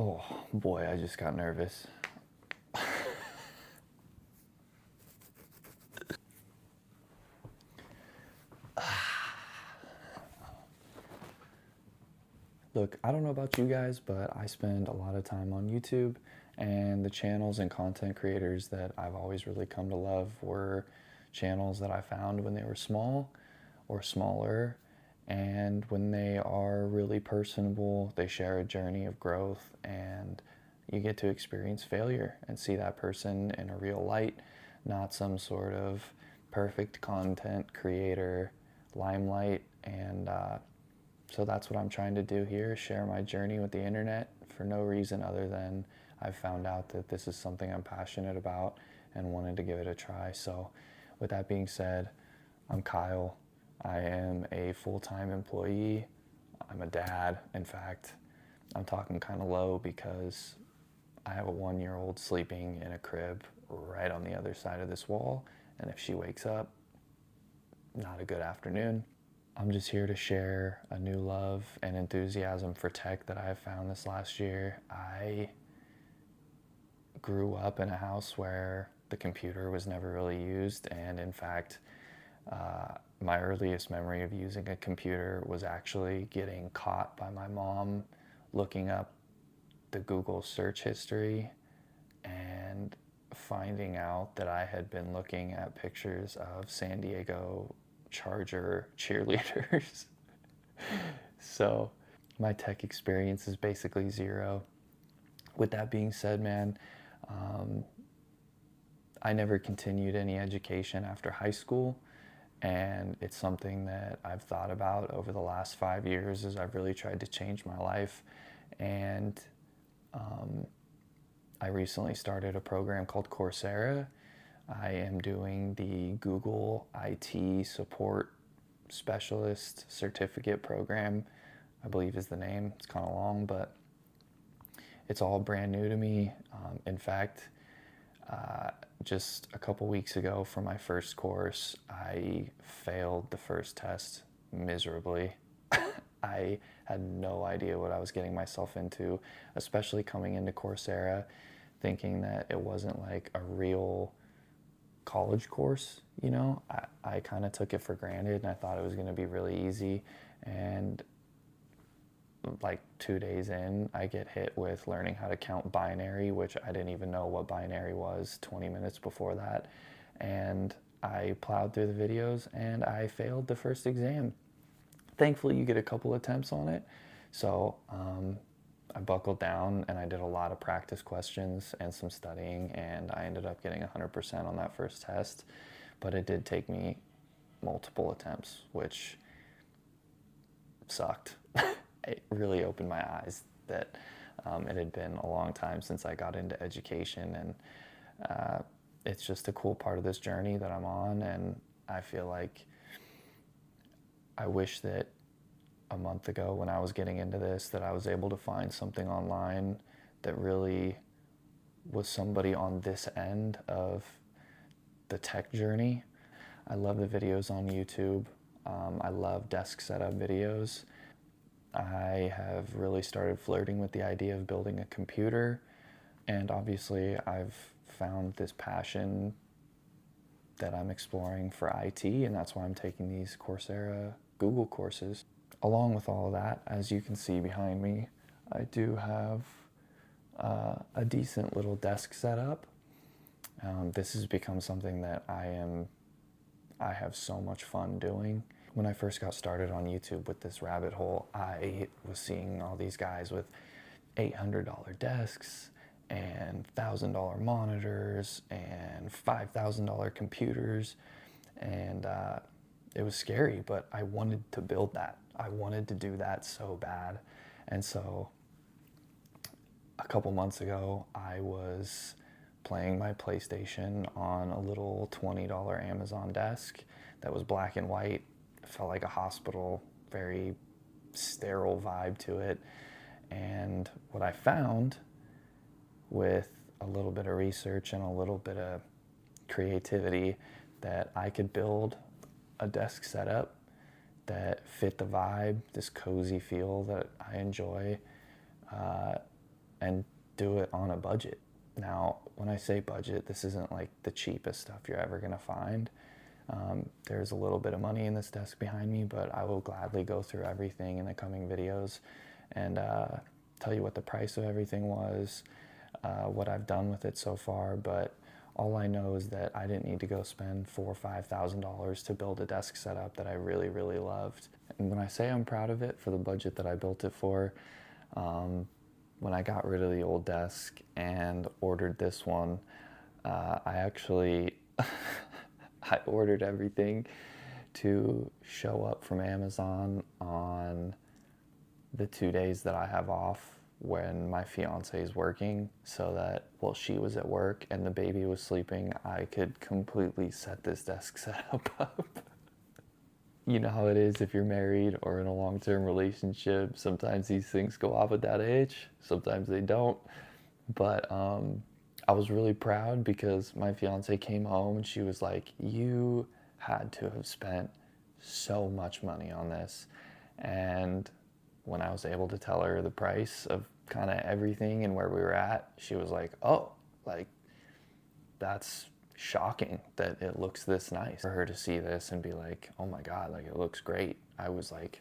Oh boy, I just got nervous. Look, I don't know about you guys, but I spend a lot of time on YouTube, and the channels and content creators that I've always really come to love were channels that I found when they were small or smaller, and when they are really personable, they share a journey of growth, and you get to experience failure and see that person in a real light, not some sort of perfect content creator limelight. And so that's what I'm trying to do here, share my journey with the internet for no reason other than I've found out that this is something I'm passionate about and wanted to give it a try. So with that being said, I'm Kyle. I am a full-time employee. I'm a dad. In fact, I'm talking kind of low because I have a 1-year-old sleeping in a crib right on the other side of this wall. And if she wakes up, not a good afternoon. I'm just here to share a new love and enthusiasm for tech that I have found this last year. I grew up in a house where the computer was never really used, and in fact, my earliest memory of using a computer was actually getting caught by my mom looking up the Google search history and finding out that I had been looking at pictures of San Diego Charger cheerleaders. So my tech experience is basically zero. With that being said, man, I never continued any education after high school, and it's something that I've thought about over the last 5 years as I've really tried to change my life. And I recently started a program called Coursera. I am doing the Google IT support specialist certificate program, I believe is the name. It's kind of long, but it's all brand new to me. In fact, just a couple weeks ago for my first course, I failed the first test miserably. I had no idea what I was getting myself into, especially coming into Coursera, thinking that it wasn't like a real college course, you know. I kind of took it for granted and I thought it was going to be really easy. And like 2 days in, I get hit with learning how to count binary, which I didn't even know what binary was 20 minutes before that. And I plowed through the videos and I failed the first exam. Thankfully, you get a couple attempts on it. So I buckled down and I did a lot of practice questions and some studying, and I ended up getting 100% on that first test. But it did take me multiple attempts, which sucked. It really opened my eyes that it had been a long time since I got into education, and it's just a cool part of this journey that I'm on. And I feel like I wish that a month ago when I was getting into this that I was able to find something online that really was somebody on this end of the tech journey. I love the videos on YouTube. I love desk setup videos. I have really started flirting with the idea of building a computer, and obviously I've found this passion that I'm exploring for IT, and that's why I'm taking these Coursera Google courses. Along with all of that, as you can see behind me, I do have a decent little desk setup. This has become something that I have so much fun doing. When I first got started on YouTube with this rabbit hole, I was seeing all these guys with $800 desks and $1,000 monitors and $5,000 computers, and it was scary, but I wanted to build that. I wanted to do that so bad. And so a couple months ago, I was playing my PlayStation on a little $20 Amazon desk that was black and white. It felt like a hospital, very sterile vibe to it. And what I found with a little bit of research and a little bit of creativity, that I could build a desk setup that fit the vibe, this cozy feel that I enjoy, and do it on a budget. Now, when I say budget, this isn't like the cheapest stuff you're ever gonna find. There's a little bit of money in this desk behind me, but I will gladly go through everything in the coming videos and tell you what the price of everything was, what I've done with it so far. But all I know is that I didn't need to go spend $4,000 or $5,000 to build a desk setup that I really, really loved. And when I say I'm proud of it for the budget that I built it for, when I got rid of the old desk and ordered this one, I actually I ordered everything to show up from Amazon on the 2 days that I have off when my fiance is working, so that while she was at work and the baby was sleeping, I could completely set this desk setup up. You know how it is if you're married or in a long-term relationship. Sometimes these things go off at that age, sometimes they don't. But I was really proud because my fiance came home and she was like, you had to have spent so much money on this. And when I was able to tell her the price of kind of everything and where we were at, she was like, oh, like, that's shocking that it looks this nice. For her to see this and be like, oh my God, like, it looks great. I was like,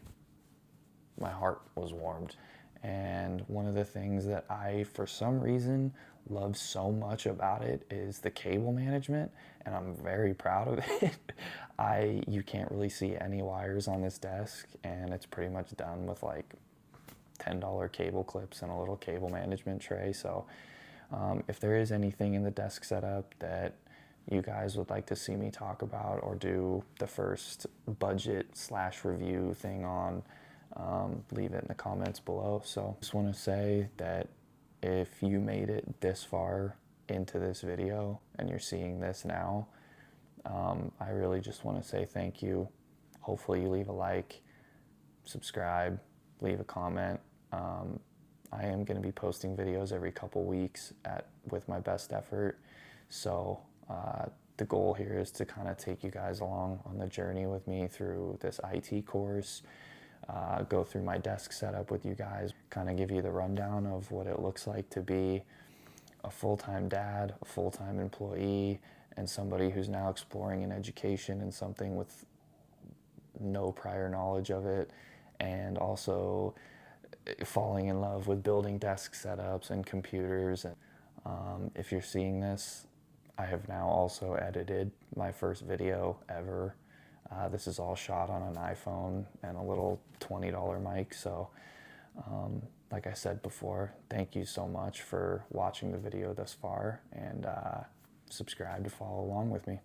my heart was warmed. And one of the things that I, for some reason, love so much about it is the cable management, and I'm very proud of it. You can't really see any wires on this desk, and it's pretty much done with like $10 cable clips and a little cable management tray. So if there is anything in the desk setup that you guys would like to see me talk about or do the first budget/review thing on, leave it in the comments below. So just want to say that if you made it this far into this video and you're seeing this now, I really just want to say thank you. Hopefully you leave a like, subscribe, leave a comment. I am going to be posting videos every couple weeks with my best effort. So the goal here is to kind of take you guys along on the journey with me through this IT course, go through my desk setup with you guys, kind of give you the rundown of what it looks like to be a full-time dad, a full-time employee, and somebody who's now exploring an education in something with no prior knowledge of it, and also falling in love with building desk setups and computers. And if you're seeing this, I have now also edited my first video ever. This is all shot on an iPhone and a little $20 mic. So like I said before, thank you so much for watching the video thus far, and subscribe to follow along with me.